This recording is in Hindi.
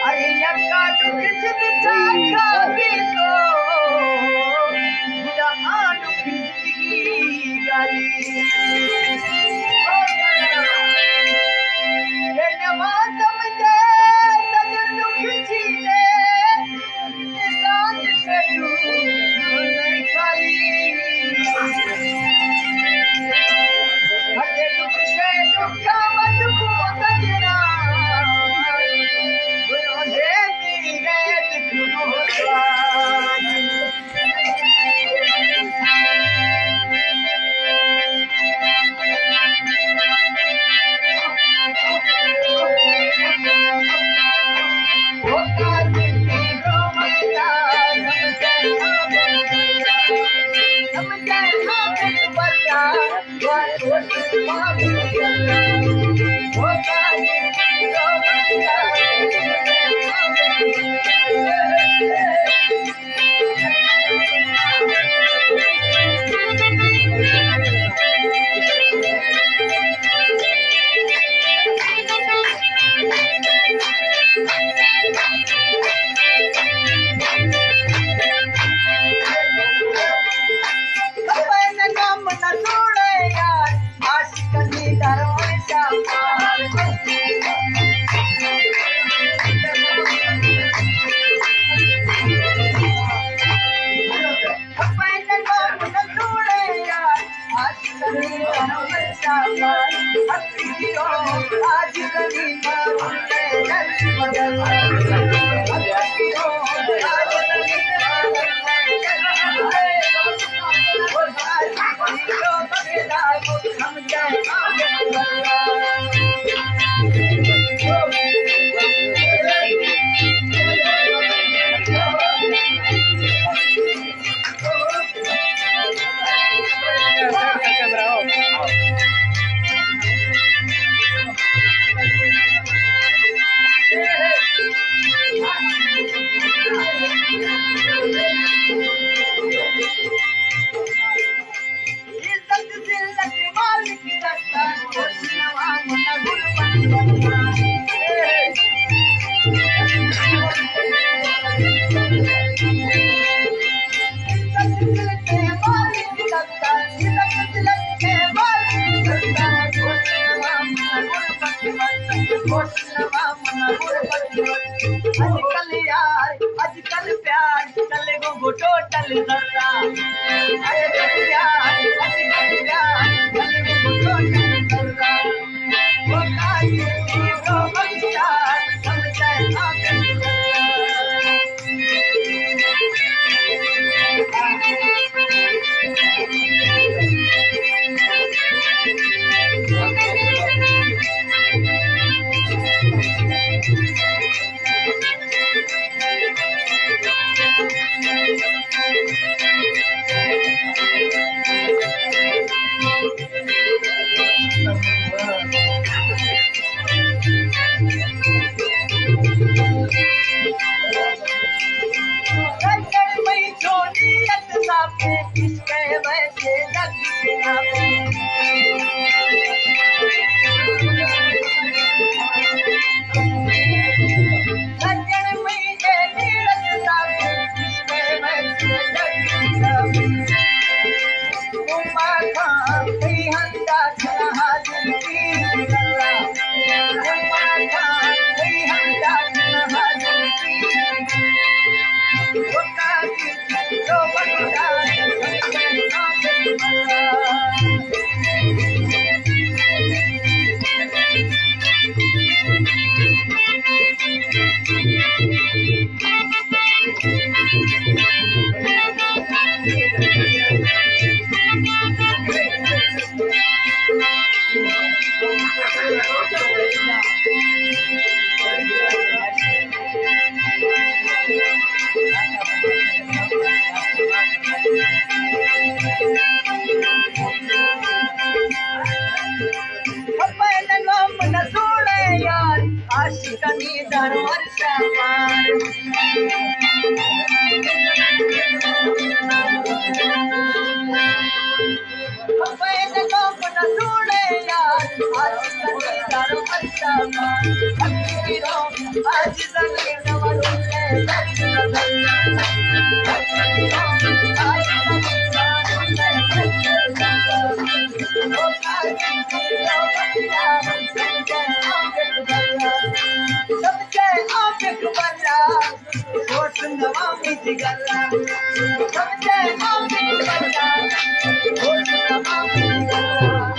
अरे यक्का दुख जिंदा काबी तो जहान जिंदगी गाली ये नवाज समझे तजर दुख छीने इंसान से दूर खाली हटे दुख से दुख मत को सजना आजकल यार आजकल प्यार चले वो टोटल जरा आजकल यार आजकल प्यार चले वो टोटल जरा वो काहे वो बंदा समझे आकर आशिकानी दरबार सामान अपने लोग न छोड़े यार आशिकानी दरबार सामान माझी जगली नवरून सबके आंख बल्ला होठ नवामी जिगला सबके आंख बल्ला होठ नवामी जिगला